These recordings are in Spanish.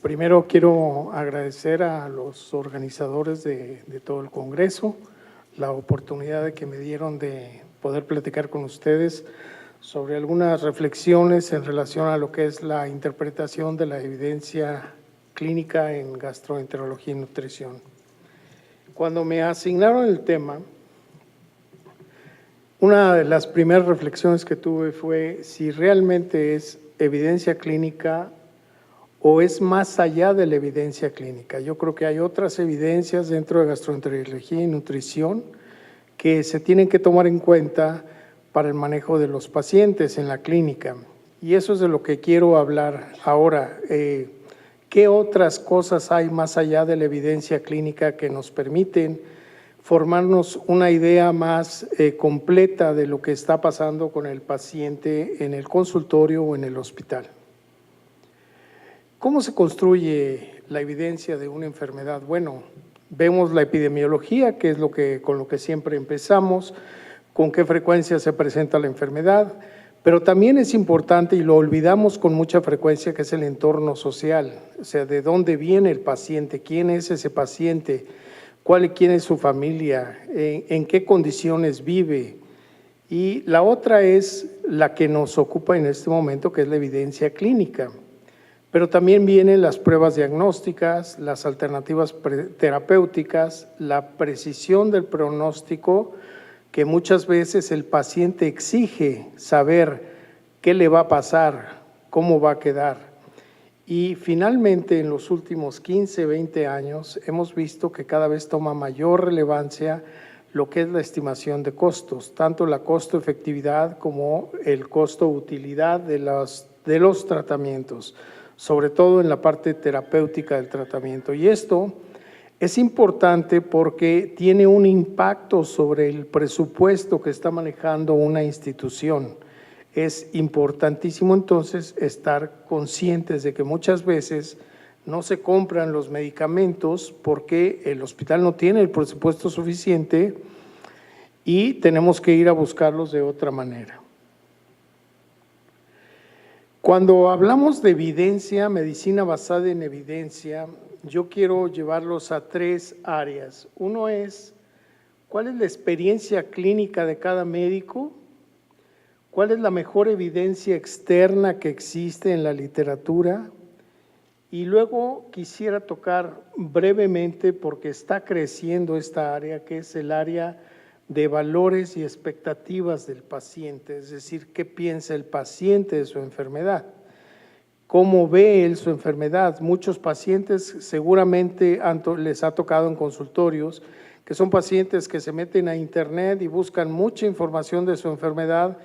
Primero quiero agradecer a los organizadores de todo el Congreso la oportunidad de que me dieron de poder platicar con ustedes sobre algunas reflexiones en relación a lo que es la interpretación de la evidencia clínica en gastroenterología y nutrición. Cuando me asignaron el tema, una de las primeras reflexiones que tuve fue si realmente es evidencia clínica o es más allá de la evidencia clínica. Yo creo que hay otras evidencias dentro de gastroenterología y nutrición que se tienen que tomar en cuenta para el manejo de los pacientes en la clínica. Y eso es de lo que quiero hablar ahora. ¿Qué otras cosas hay más allá de la evidencia clínica que nos permiten formarnos una idea más completa de lo que está pasando con el paciente en el consultorio o en el hospital? ¿Cómo se construye la evidencia de una enfermedad? Bueno, vemos la epidemiología, que es con lo que siempre empezamos, con qué frecuencia se presenta la enfermedad, pero también es importante, y lo olvidamos con mucha frecuencia, que es el entorno social, o sea, de dónde viene el paciente, quién es ese paciente, quién es su familia, en qué condiciones vive. Y la otra es la que nos ocupa en este momento, que es la evidencia clínica. Pero también vienen las pruebas diagnósticas, las alternativas terapéuticas, la precisión del pronóstico, que muchas veces el paciente exige saber qué le va a pasar, cómo va a quedar. Y finalmente, en los últimos 15, 20 años, hemos visto que cada vez toma mayor relevancia lo que es la estimación de costos, tanto la costo-efectividad como el costo-utilidad de los tratamientos, sobre todo en la parte terapéutica del tratamiento. Y esto es importante porque tiene un impacto sobre el presupuesto que está manejando una institución. Es importantísimo entonces estar conscientes de que muchas veces no se compran los medicamentos porque el hospital no tiene el presupuesto suficiente y tenemos que ir a buscarlos de otra manera. Cuando hablamos de evidencia, medicina basada en evidencia, yo quiero llevarlos a tres áreas. Uno es, ¿cuál es la experiencia clínica de cada médico? ¿Cuál es la mejor evidencia externa que existe en la literatura? Y luego quisiera tocar brevemente, porque está creciendo esta área, que es el área de valores y expectativas del paciente, es decir, qué piensa el paciente de su enfermedad, cómo ve él su enfermedad. Muchos pacientes seguramente les ha tocado en consultorios, que son pacientes que se meten a internet y buscan mucha información de su enfermedad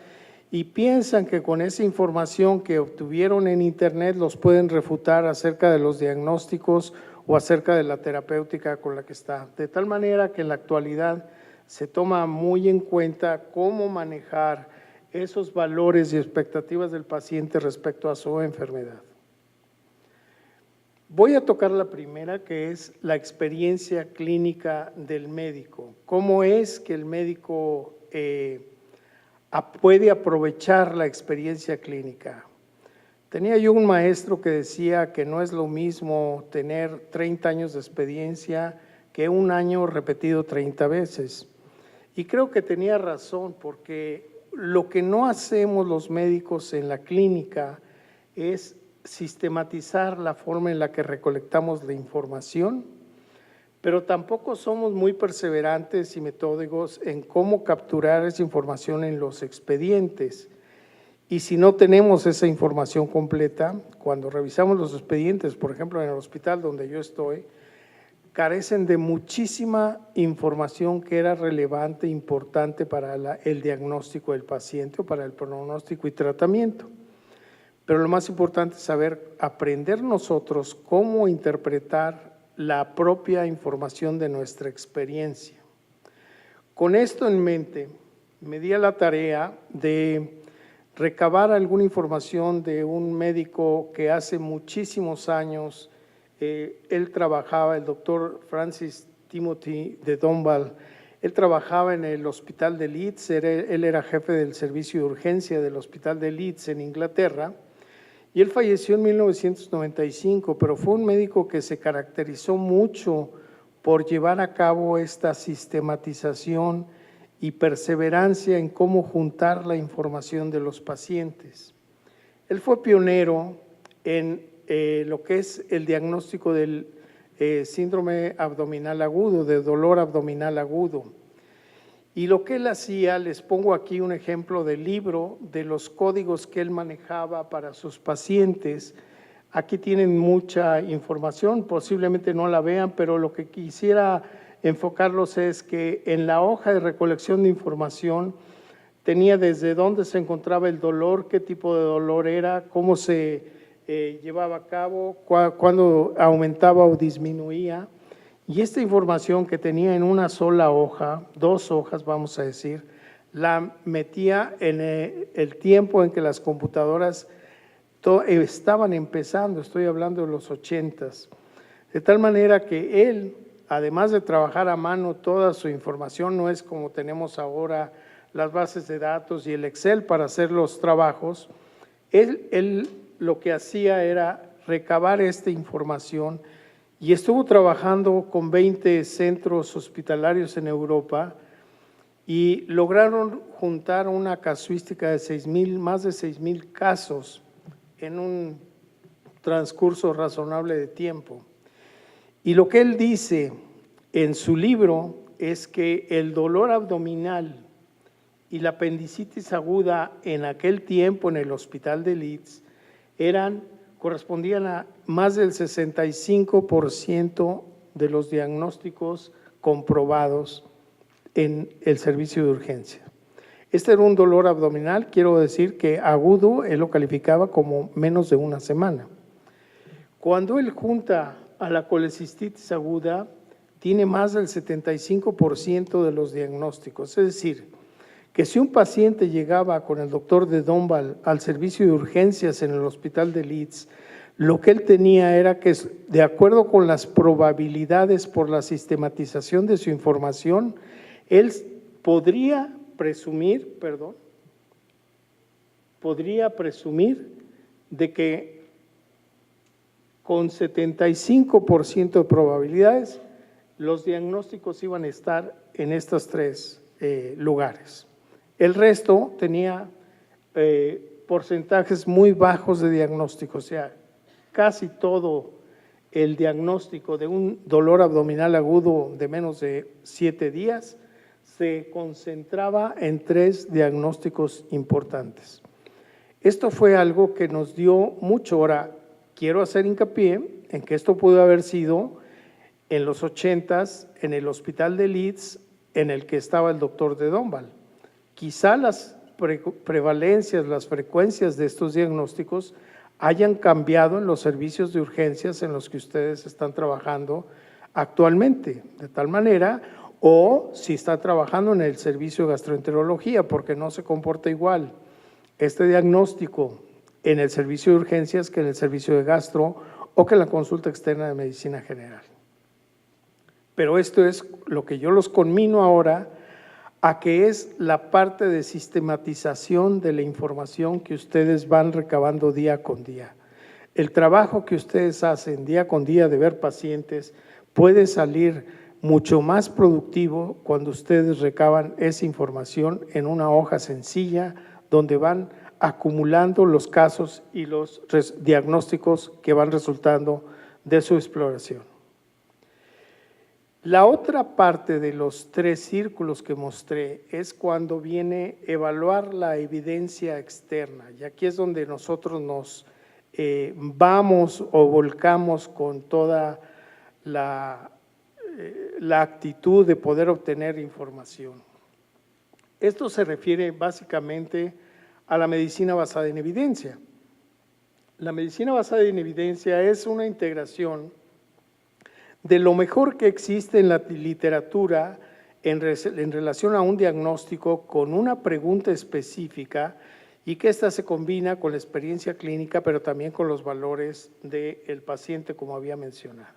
y piensan que con esa información que obtuvieron en internet los pueden refutar acerca de los diagnósticos o acerca de la terapéutica con la que está. De tal manera que en la actualidad se toma muy en cuenta cómo manejar esos valores y expectativas del paciente respecto a su enfermedad. Voy a tocar la primera, que es la experiencia clínica del médico. ¿Cómo es que el médico puede aprovechar la experiencia clínica? Tenía yo un maestro que decía que no es lo mismo tener 30 años de experiencia que un año repetido 30 veces. Y creo que tenía razón, porque lo que no hacemos los médicos en la clínica es sistematizar la forma en la que recolectamos la información, pero tampoco somos muy perseverantes y metódicos en cómo capturar esa información en los expedientes. Y si no tenemos esa información completa, cuando revisamos los expedientes, por ejemplo en el hospital donde yo estoy, carecen de muchísima información que era relevante e importante para el diagnóstico del paciente o para el pronóstico y tratamiento. Pero lo más importante es aprender nosotros cómo interpretar la propia información de nuestra experiencia. Con esto en mente, me di a la tarea de recabar alguna información de un médico que hace muchísimos años él trabajaba, el doctor Francis Timothy de Domball, él trabajaba en el hospital de Leeds, él era jefe del servicio de urgencia del hospital de Leeds en Inglaterra, Y él falleció en 1995, pero fue un médico que se caracterizó mucho por llevar a cabo esta sistematización y perseverancia en cómo juntar la información de los pacientes. Él fue pionero en lo que es el diagnóstico del síndrome abdominal agudo, de dolor abdominal agudo. Y lo que él hacía, les pongo aquí un ejemplo del libro, de los códigos que él manejaba para sus pacientes. Aquí tienen mucha información, posiblemente no la vean, pero lo que quisiera enfocarlos es que en la hoja de recolección de información tenía desde dónde se encontraba el dolor, qué tipo de dolor era, cómo se llevaba a cabo, cuándo aumentaba o disminuía. Y esta información que tenía en una sola hoja, 2 hojas vamos a decir, la metía en el tiempo en que las computadoras estaban empezando, estoy hablando de los 80s, de tal manera que él, además de trabajar a mano toda su información, no es como tenemos ahora las bases de datos y el Excel para hacer los trabajos, él lo que hacía era recabar esta información y estuvo trabajando con 20 centros hospitalarios en Europa y lograron juntar una casuística de más de 6,000 casos en un transcurso razonable de tiempo. Y lo que él dice en su libro es que el dolor abdominal y la apendicitis aguda en aquel tiempo en el hospital de Leeds correspondían a más del 65% de los diagnósticos comprobados en el servicio de urgencia. Este era un dolor abdominal, quiero decir que agudo, él lo calificaba como menos de una semana. Cuando él junta a la colecistitis aguda, tiene más del 75% de los diagnósticos, es decir, que si un paciente llegaba con el doctor de Dombal al servicio de urgencias en el hospital de Leeds, lo que él tenía era que, de acuerdo con las probabilidades por la sistematización de su información, él podría presumir de que con 75% de probabilidades los diagnósticos iban a estar en estos 3 lugares. El resto tenía porcentajes muy bajos de diagnóstico, o sea, casi todo el diagnóstico de un dolor abdominal agudo de menos de 7 días se concentraba en 3 diagnósticos importantes. Esto fue algo que nos dio mucho. Ahora, quiero hacer hincapié en que esto pudo haber sido en los 80s en el hospital de Leeds en el que estaba el doctor de Dombal. Quizá las prevalencias, las frecuencias de estos diagnósticos hayan cambiado en los servicios de urgencias en los que ustedes están trabajando actualmente, de tal manera, o si está trabajando en el servicio de gastroenterología, porque no se comporta igual este diagnóstico en el servicio de urgencias que en el servicio de gastro o que en la consulta externa de medicina general. Pero esto es lo que yo los conmino ahora a que es la parte de sistematización de la información que ustedes van recabando día con día. El trabajo que ustedes hacen día con día de ver pacientes puede salir mucho más productivo cuando ustedes recaban esa información en una hoja sencilla donde van acumulando los casos y los diagnósticos que van resultando de su exploración. La otra parte de los 3 círculos que mostré es cuando viene evaluar la evidencia externa, y aquí es donde nosotros nos vamos o volcamos con toda la actitud de poder obtener información. Esto se refiere básicamente a la medicina basada en evidencia. La medicina basada en evidencia es una integración de lo mejor que existe en la literatura en relación a un diagnóstico con una pregunta específica y que ésta se combina con la experiencia clínica, pero también con los valores del paciente, como había mencionado.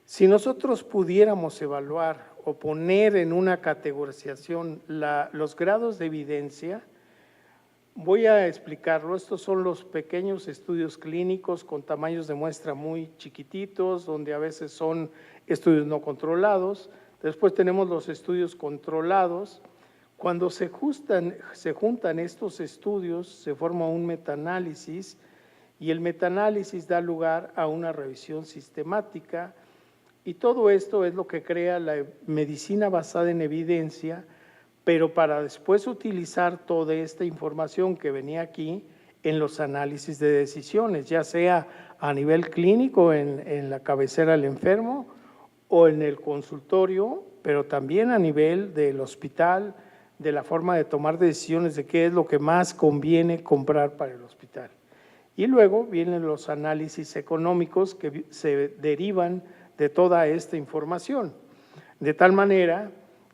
Si nosotros pudiéramos evaluar o poner en una categorización los grados de evidencia, Voy a explicarlo. Estos son los pequeños estudios clínicos con tamaños de muestra muy chiquititos, donde a veces son estudios no controlados. Después tenemos los estudios controlados. Cuando se juntan estos estudios, se forma un metaanálisis y el metaanálisis da lugar a una revisión sistemática y todo esto es lo que crea la medicina basada en evidencia, pero para después utilizar toda esta información que venía aquí en los análisis de decisiones, ya sea a nivel clínico en la cabecera del enfermo o en el consultorio, pero también a nivel del hospital, de la forma de tomar decisiones de qué es lo que más conviene comprar para el hospital. Y luego vienen los análisis económicos que se derivan de toda esta información, de tal manera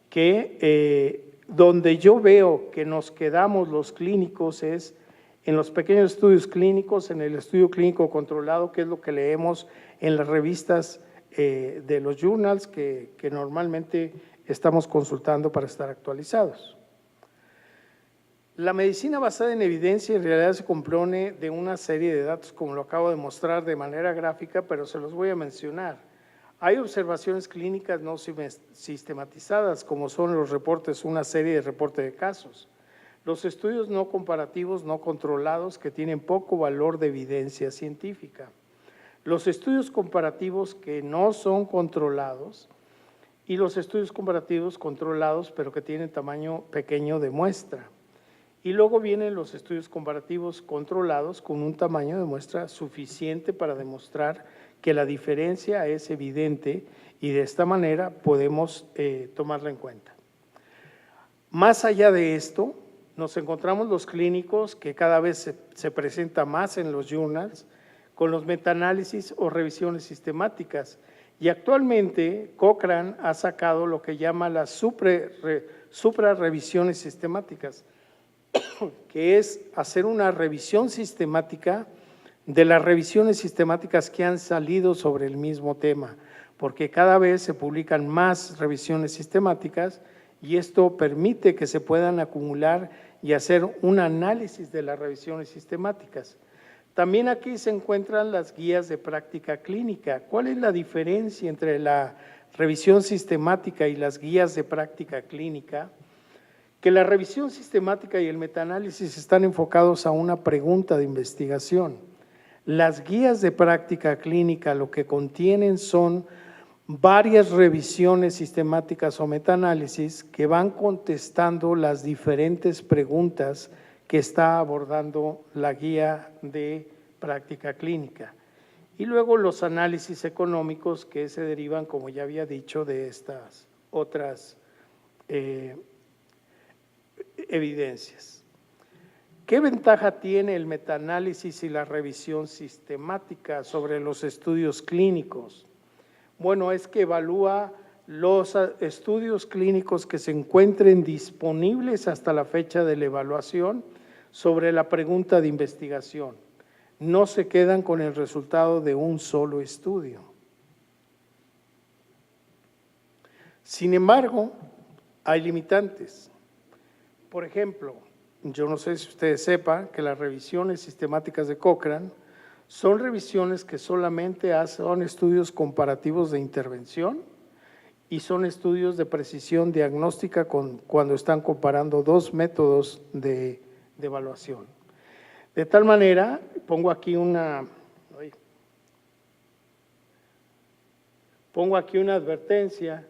que donde yo veo que nos quedamos los clínicos es en los pequeños estudios clínicos, en el estudio clínico controlado, que es lo que leemos en las revistas de los journals que normalmente estamos consultando para estar actualizados. La medicina basada en evidencia en realidad se compone de una serie de datos, como lo acabo de mostrar de manera gráfica, pero se los voy a mencionar. Hay observaciones clínicas no sistematizadas, como son los reportes, una serie de reportes de casos. Los estudios no comparativos, no controlados, que tienen poco valor de evidencia científica. Los estudios comparativos que no son controlados y los estudios comparativos controlados, pero que tienen tamaño pequeño de muestra. Y luego vienen los estudios comparativos controlados con un tamaño de muestra suficiente para demostrar que la diferencia es evidente y de esta manera podemos tomarla en cuenta. Más allá de esto, nos encontramos los clínicos que cada vez se presenta más en los journals con los metaanálisis o revisiones sistemáticas. Y actualmente Cochrane ha sacado lo que llama las suprarrevisiones sistemáticas, que es hacer una revisión sistemática de las revisiones sistemáticas que han salido sobre el mismo tema, porque cada vez se publican más revisiones sistemáticas y esto permite que se puedan acumular y hacer un análisis de las revisiones sistemáticas. También aquí se encuentran las guías de práctica clínica. ¿Cuál es la diferencia entre la revisión sistemática y las guías de práctica clínica? Que la revisión sistemática y el metaanálisis están enfocados a una pregunta de investigación. Las guías de práctica clínica lo que contienen son varias revisiones sistemáticas o metaanálisis que van contestando las diferentes preguntas que está abordando la guía de práctica clínica. Y luego los análisis económicos que se derivan, como ya había dicho, de estas otras evidencias. ¿Qué ventaja tiene el metaanálisis y la revisión sistemática sobre los estudios clínicos? Bueno, es que evalúa los estudios clínicos que se encuentren disponibles hasta la fecha de la evaluación sobre la pregunta de investigación. No se quedan con el resultado de un solo estudio. Sin embargo, hay limitantes. Por ejemplo, yo no sé si ustedes sepan que las revisiones sistemáticas de Cochrane son revisiones que solamente son estudios comparativos de intervención y son estudios de precisión diagnóstica cuando están comparando dos métodos de evaluación. De tal manera, pongo aquí una advertencia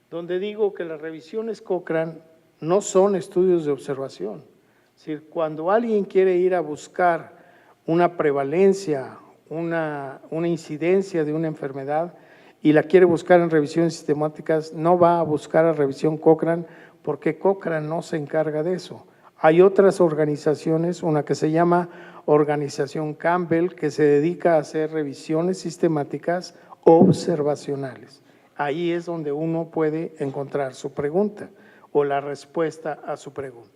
donde digo que las revisiones Cochrane no son estudios de observación. Es decir, cuando alguien quiere ir a buscar una prevalencia, una incidencia de una enfermedad y la quiere buscar en revisiones sistemáticas, no va a buscar a revisión Cochrane porque Cochrane no se encarga de eso. Hay otras organizaciones, una que se llama Organización Campbell, que se dedica a hacer revisiones sistemáticas observacionales. Ahí es donde uno puede encontrar su pregunta o la respuesta a su pregunta.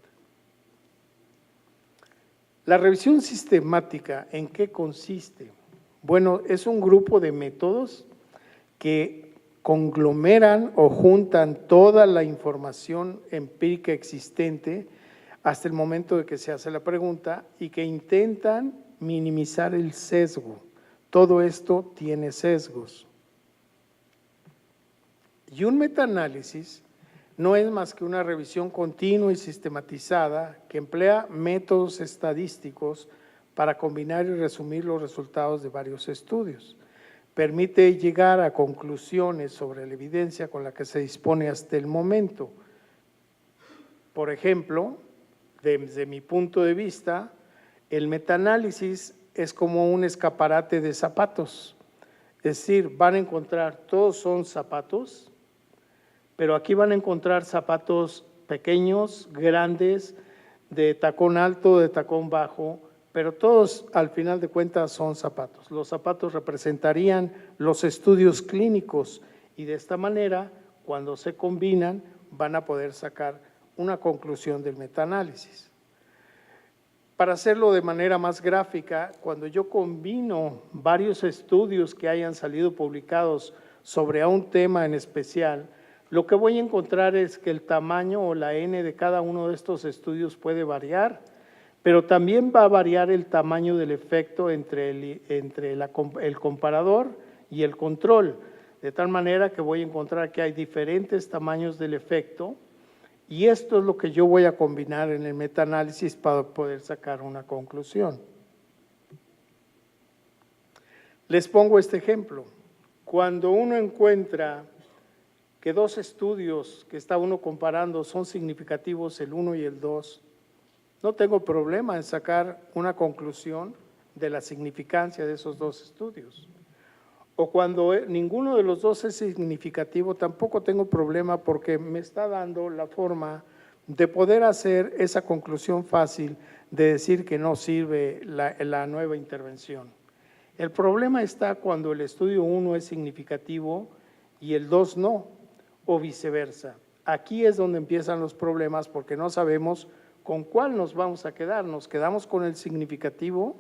La revisión sistemática, ¿en qué consiste? Bueno, es un grupo de métodos que conglomeran o juntan toda la información empírica existente hasta el momento de que se hace la pregunta y que intentan minimizar el sesgo. Todo esto tiene sesgos. Y un metaanálisis no es más que una revisión continua y sistematizada que emplea métodos estadísticos para combinar y resumir los resultados de varios estudios. Permite llegar a conclusiones sobre la evidencia con la que se dispone hasta el momento. Por ejemplo, desde mi punto de vista, el metaanálisis es como un escaparate de zapatos. Es decir, van a encontrar, todos son zapatos, pero aquí van a encontrar zapatos pequeños, grandes, de tacón alto, de tacón bajo, pero todos al final de cuentas son zapatos. Los zapatos representarían los estudios clínicos y de esta manera, cuando se combinan, van a poder sacar una conclusión del metaanálisis. Para hacerlo de manera más gráfica, cuando yo combino varios estudios que hayan salido publicados sobre un tema en especial, lo que voy a encontrar es que el tamaño o la N de cada uno de estos estudios puede variar, pero también va a variar el tamaño del efecto entre el comparador y el control, de tal manera que voy a encontrar que hay diferentes tamaños del efecto y esto es lo que yo voy a combinar en el metaanálisis para poder sacar una conclusión. Les pongo este ejemplo. Cuando uno encuentra que dos estudios que está uno comparando son significativos, el 1 y el 2, no tengo problema en sacar una conclusión de la significancia de esos dos estudios. O cuando ninguno de los dos es significativo, tampoco tengo problema porque me está dando la forma de poder hacer esa conclusión fácil de decir que no sirve la nueva intervención. El problema está cuando el estudio 1 es significativo y el 2 no, o viceversa. Aquí es donde empiezan los problemas porque no sabemos con cuál nos vamos a quedar. ¿Nos quedamos con el significativo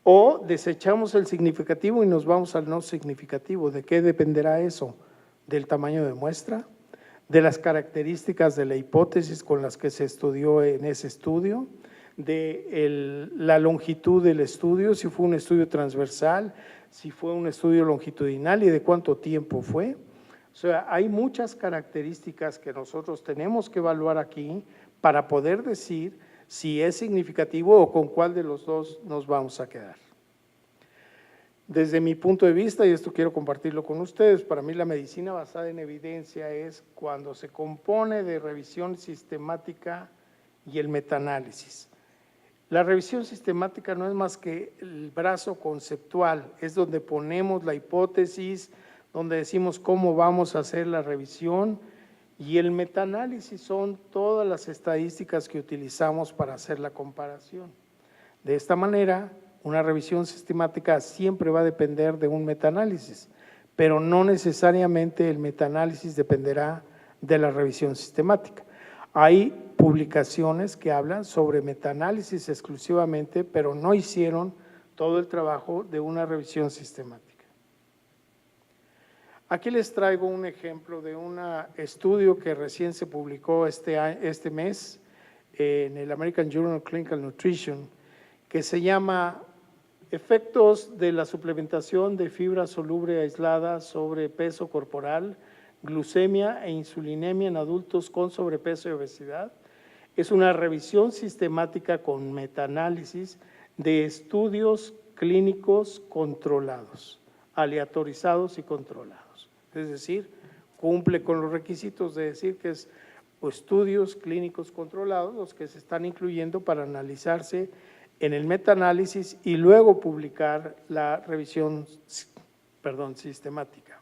o desechamos el significativo y nos vamos al no significativo? ¿De qué dependerá eso? ¿Del tamaño de muestra? ¿De las características de la hipótesis con las que se estudió en ese estudio? ¿De la longitud del estudio? Si fue un estudio transversal, si fue un estudio longitudinal y de cuánto tiempo fue. O sea, hay muchas características que nosotros tenemos que evaluar aquí para poder decir si es significativo o con cuál de los dos nos vamos a quedar. Desde mi punto de vista, y esto quiero compartirlo con ustedes, para mí la medicina basada en evidencia es cuando se compone de revisión sistemática y el metaanálisis. La revisión sistemática no es más que el brazo conceptual, es donde ponemos la hipótesis, donde decimos cómo vamos a hacer la revisión, y el metaanálisis son todas las estadísticas que utilizamos para hacer la comparación. De esta manera, una revisión sistemática siempre va a depender de un metaanálisis, pero no necesariamente el metaanálisis dependerá de la revisión sistemática. Hay publicaciones que hablan sobre metaanálisis exclusivamente, pero no hicieron todo el trabajo de una revisión sistemática. Aquí les traigo un ejemplo de un estudio que recién se publicó este mes en el American Journal of Clinical Nutrition, que se llama Efectos de la suplementación de fibra soluble aislada sobre peso corporal, glucemia e insulinemia en adultos con sobrepeso y obesidad. Es una revisión sistemática con metaanálisis de estudios clínicos controlados, aleatorizados y controlados. Es decir, cumple con los requisitos de decir que es estudios clínicos controlados los que se están incluyendo para analizarse en el metaanálisis y luego publicar la revisión sistemática.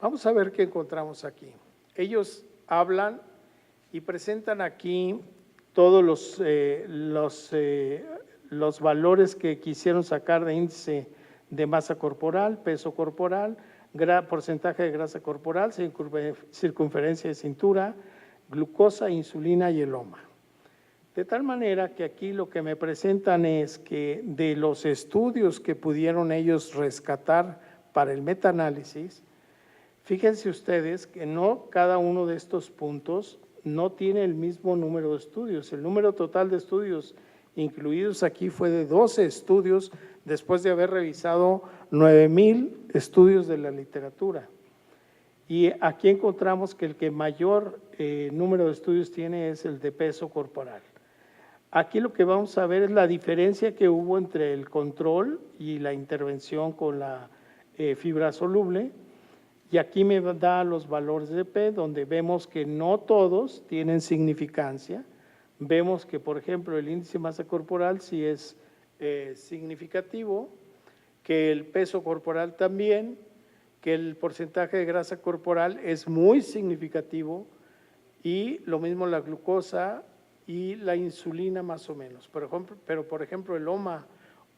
Vamos a ver qué encontramos aquí. Ellos hablan y presentan aquí todos los valores que quisieron sacar de índice de masa corporal, peso corporal, porcentaje de grasa corporal, circunferencia de cintura, glucosa, insulina y eloma. De tal manera que aquí lo que me presentan es que de los estudios que pudieron ellos rescatar para el metaanálisis, fíjense ustedes que no cada uno de estos puntos no tiene el mismo número de estudios. El número total de estudios incluidos aquí fue de 12 estudios después de haber revisado 9,000 estudios de la literatura. Y aquí encontramos que el que mayor número de estudios tiene es el de peso corporal. Aquí lo que vamos a ver es la diferencia que hubo entre el control y la intervención con la fibra soluble. Y aquí me da los valores de P, donde vemos que no todos tienen significancia. Vemos que, por ejemplo, el índice de masa corporal sí es significativo, que el peso corporal también, que el porcentaje de grasa corporal es muy significativo y lo mismo la glucosa y la insulina más o menos. Pero por ejemplo, el OMA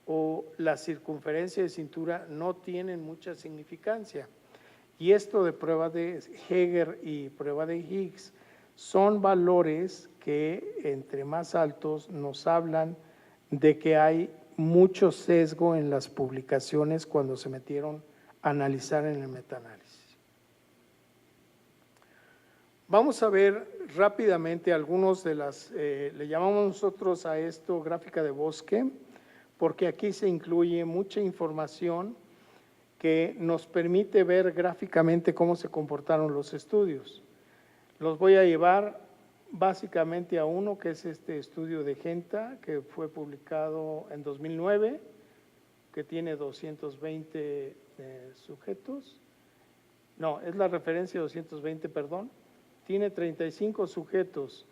o la circunferencia de cintura no tienen mucha significancia. Y esto de prueba de Heger y prueba de Higgs son valores que entre más altos nos hablan de que hay mucho sesgo en las publicaciones cuando se metieron a analizar en el metaanálisis. Vamos a ver rápidamente algunos de las, le llamamos nosotros a esto gráfica de bosque, porque aquí se incluye mucha información que nos permite ver gráficamente cómo se comportaron los estudios. Los voy a llevar básicamente a uno que es este estudio de Genta, que fue publicado en 2009, que tiene 220 sujetos. No, es la referencia 220, perdón. Tiene 35 sujetos,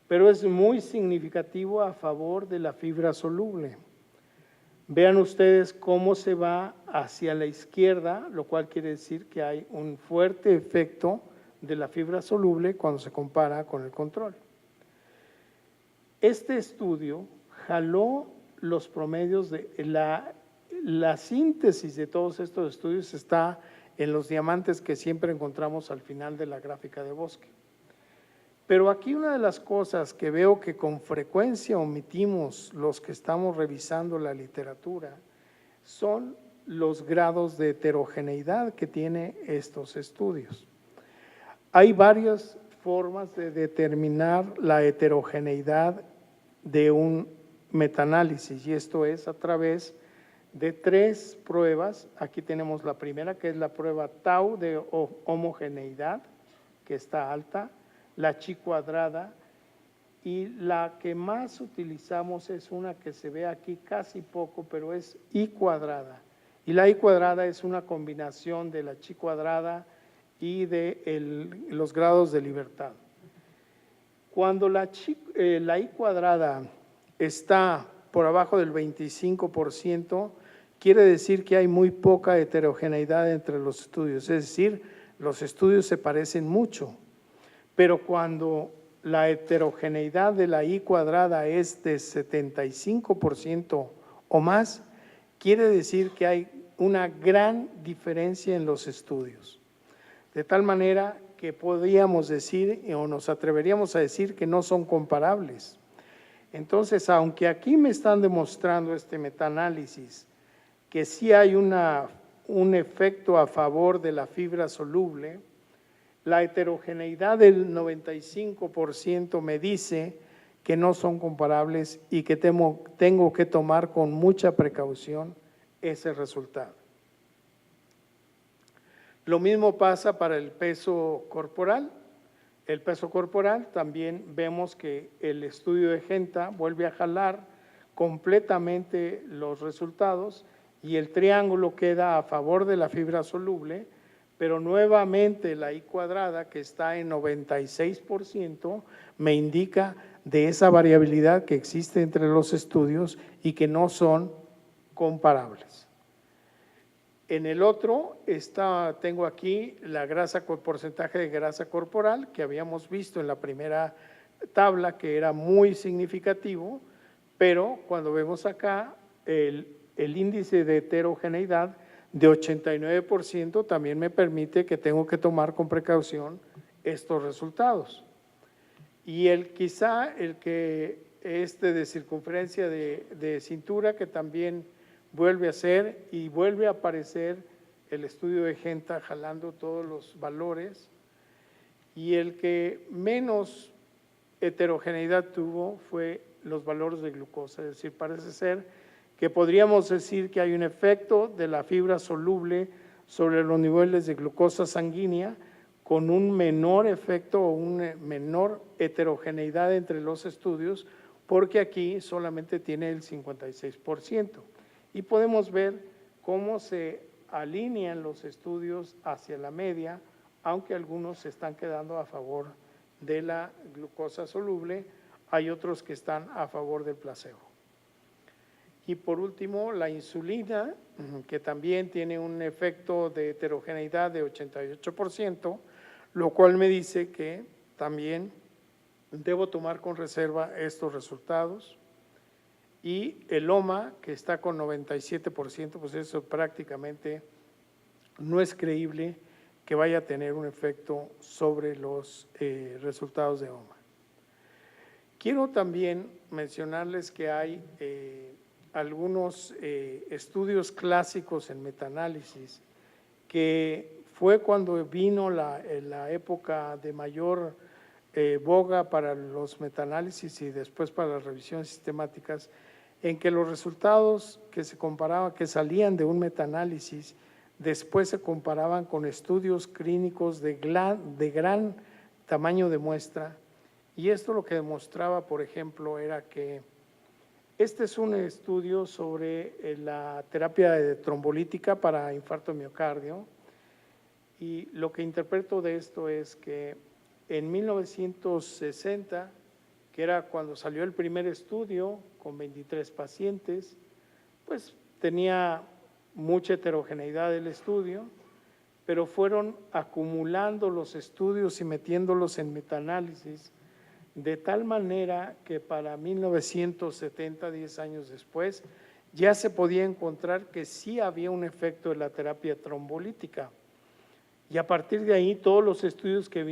pero es muy significativo a favor de la fibra soluble. Vean ustedes cómo se va hacia la izquierda, lo cual quiere decir que hay un fuerte efecto de la fibra soluble cuando se compara con el control. Este estudio jaló los promedios de la síntesis de todos estos estudios está en los diamantes que siempre encontramos al final de la gráfica de bosque. Pero aquí una de las cosas que veo que con frecuencia omitimos los que estamos revisando la literatura son los grados de heterogeneidad que tiene estos estudios. Hay varias formas de determinar la heterogeneidad de un metaanálisis y esto es a través de 3 pruebas. Aquí tenemos la primera que es la prueba tau de homogeneidad, que está alta, la chi cuadrada, y la que más utilizamos es una que se ve aquí casi poco, pero es I cuadrada. Y la I cuadrada es una combinación de la chi cuadrada y de los grados de libertad. Cuando la I cuadrada está por abajo del 25%, quiere decir que hay muy poca heterogeneidad entre los estudios, es decir, los estudios se parecen mucho. Pero cuando la heterogeneidad de la I cuadrada es de 75% o más, quiere decir que hay una gran diferencia en los estudios. De tal manera que podríamos decir o nos atreveríamos a decir que no son comparables. Entonces, aunque aquí me están demostrando este metaanálisis que sí hay un efecto a favor de la fibra soluble, la heterogeneidad del 95% me dice que no son comparables y que tengo que tomar con mucha precaución ese resultado. Lo mismo pasa para el peso corporal. El peso corporal también vemos que el estudio de Genta vuelve a jalar completamente los resultados y el triángulo queda a favor de la fibra soluble, pero nuevamente la I cuadrada, que está en 96%, me indica de esa variabilidad que existe entre los estudios y que no son comparables. En el otro tengo aquí porcentaje de grasa corporal que habíamos visto en la primera tabla, que era muy significativo, pero cuando vemos acá el índice de heterogeneidad de 89% también me permite que tengo que tomar con precaución estos resultados. Y quizá de circunferencia de cintura, que también vuelve a ser y vuelve a aparecer el estudio de Genta jalando todos los valores, y el que menos heterogeneidad tuvo fue los valores de glucosa, es decir, parece ser que podríamos decir que hay un efecto de la fibra soluble sobre los niveles de glucosa sanguínea con un menor efecto o una menor heterogeneidad entre los estudios, porque aquí solamente tiene el 56%. Y podemos ver cómo se alinean los estudios hacia la media, aunque algunos se están quedando a favor de la glucosa soluble, hay otros que están a favor del placebo. Y por último, la insulina, que también tiene un efecto de heterogeneidad de 88%, lo cual me dice que también debo tomar con reserva estos resultados. Y el OMA, que está con 97%, pues eso prácticamente no es creíble que vaya a tener un efecto sobre los resultados de OMA. Quiero también mencionarles que hay algunos estudios clásicos en metaanálisis, que fue cuando vino la época de mayor boga para los metaanálisis y después para las revisiones sistemáticas, en que los resultados que se comparaban, que salían de un metaanálisis, después se comparaban con estudios clínicos de gran tamaño de muestra, y esto lo que demostraba, por ejemplo, era que este es un estudio sobre la terapia trombolítica para infarto de miocardio, y lo que interpreto de esto es que en 1960, que era cuando salió el primer estudio con 23 pacientes, pues tenía mucha heterogeneidad del estudio, pero fueron acumulando los estudios y metiéndolos en metaanálisis, de tal manera que para 1970, 10 años después, ya se podía encontrar que sí había un efecto de la terapia trombolítica. Y a partir de ahí, todos los estudios que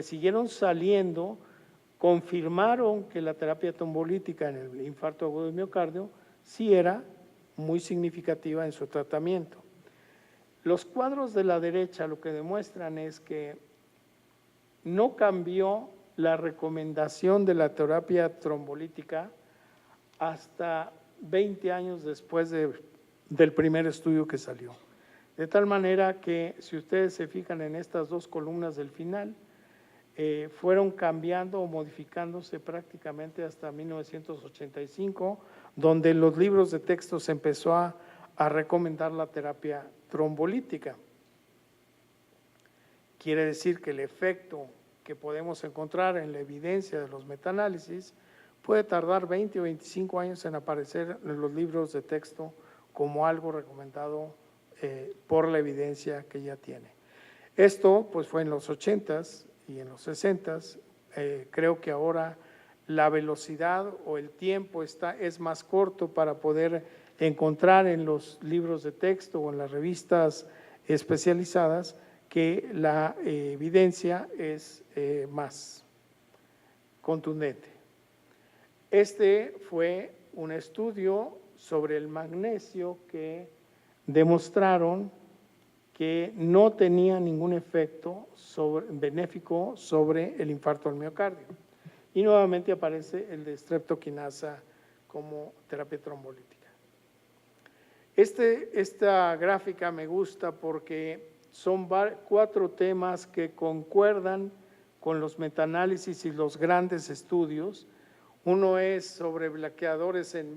siguieron saliendo, confirmaron que la terapia trombolítica en el infarto agudo de miocardio sí era muy significativa en su tratamiento. Los cuadros de la derecha lo que demuestran es que no cambió la recomendación de la terapia trombolítica hasta 20 años después del primer estudio que salió. De tal manera que, si ustedes se fijan en estas dos columnas del final, fueron cambiando o modificándose prácticamente hasta 1985, donde en los libros de texto se empezó a recomendar la terapia trombolítica. Quiere decir que el efecto que podemos encontrar en la evidencia de los metaanálisis puede tardar 20 o 25 años en aparecer en los libros de texto como algo recomendado por la evidencia que ya tiene. Esto pues fue en los 80s y en los 60s. Creo que ahora la velocidad o el tiempo es más corto para poder encontrar en los libros de texto o en las revistas especializadas que la evidencia es más contundente. Este fue un estudio sobre el magnesio que demostraron que no tenía ningún efecto benéfico sobre el infarto al miocardio. Y nuevamente aparece el de streptokinasa como terapia trombolítica. Esta gráfica me gusta porque son 4 temas que concuerdan con los metaanálisis y los grandes estudios. Uno es sobre bloqueadores en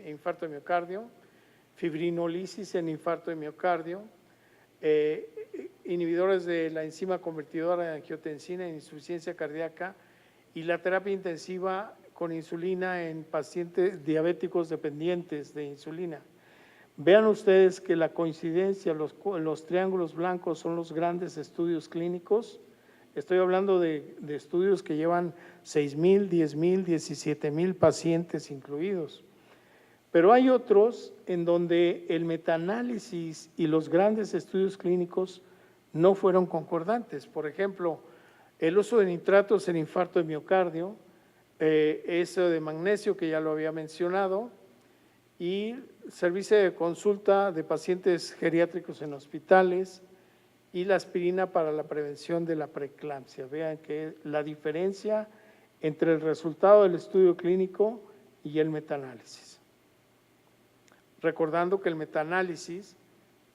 infarto de miocardio, fibrinolisis en infarto de miocardio, inhibidores de la enzima convertidora de angiotensina en insuficiencia cardíaca y la terapia intensiva con insulina en pacientes diabéticos dependientes de insulina. Vean ustedes que la coincidencia, los triángulos blancos son los grandes estudios clínicos. Estoy hablando de estudios que llevan 6,000, 10,000, 17,000 pacientes incluidos. Pero hay otros en donde el metaanálisis y los grandes estudios clínicos no fueron concordantes. Por ejemplo, el uso de nitratos en infarto de miocardio, eso de magnesio que ya lo había mencionado, y servicio de consulta de pacientes geriátricos en hospitales, y la aspirina para la prevención de la preeclampsia. Vean que la diferencia entre el resultado del estudio clínico y el metaanálisis. Recordando que el metaanálisis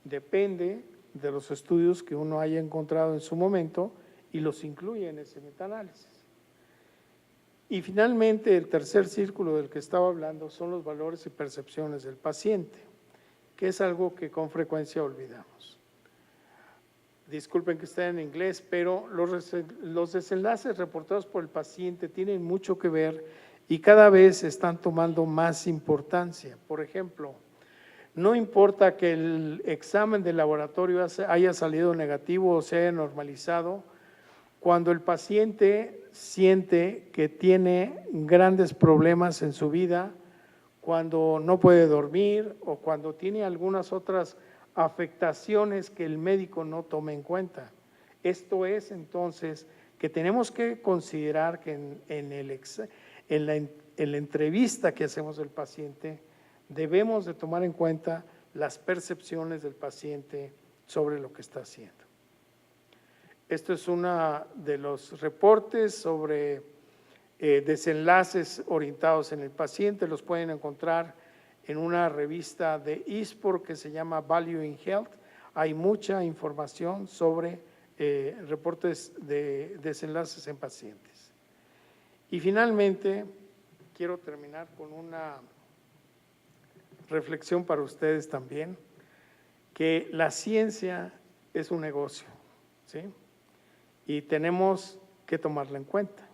depende de los estudios que uno haya encontrado en su momento y los incluye en ese metaanálisis. Y finalmente, el tercer círculo del que estaba hablando son los valores y percepciones del paciente, que es algo que con frecuencia olvidamos. Disculpen que esté en inglés, pero los desenlaces reportados por el paciente tienen mucho que ver y cada vez están tomando más importancia. Por ejemplo, no importa que el examen de laboratorio haya salido negativo o se haya normalizado, cuando el paciente siente que tiene grandes problemas en su vida, cuando no puede dormir o cuando tiene algunas otras afectaciones que el médico no toma en cuenta. Esto es entonces que tenemos que considerar que en la entrevista que hacemos del paciente debemos de tomar en cuenta las percepciones del paciente sobre lo que está haciendo. Esto es uno de los reportes sobre desenlaces orientados en el paciente, los pueden encontrar en una revista de ISPOR que se llama Value in Health. Hay mucha información sobre reportes de desenlaces en pacientes. Y finalmente, quiero terminar con una reflexión para ustedes también, que la ciencia es un negocio, ¿sí? Y tenemos que tomarla en cuenta.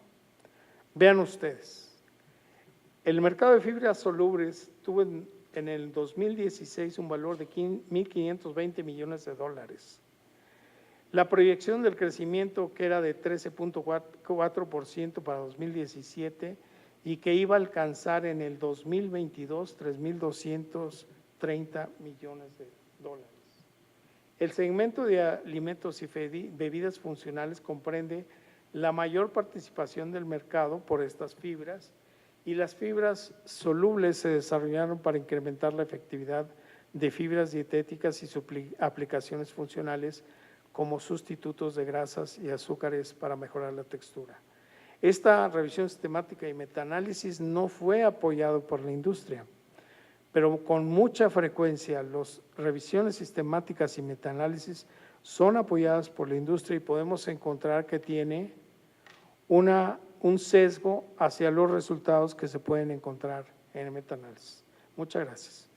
Vean ustedes, el mercado de fibras solubles tuvo en el 2016 un valor de 1.520 millones de dólares. La proyección del crecimiento, que era de 13.4% para 2017 y que iba a alcanzar en el 2022 3.230 millones de dólares. El segmento de alimentos y bebidas funcionales comprende la mayor participación del mercado por estas fibras, y las fibras solubles se desarrollaron para incrementar la efectividad de fibras dietéticas y sus aplicaciones funcionales como sustitutos de grasas y azúcares para mejorar la textura. Esta revisión sistemática y metaanálisis no fue apoyado por la industria, pero con mucha frecuencia las revisiones sistemáticas y metaanálisis son apoyadas por la industria y podemos encontrar que tiene un sesgo hacia los resultados que se pueden encontrar en el metaanálisis. Muchas gracias.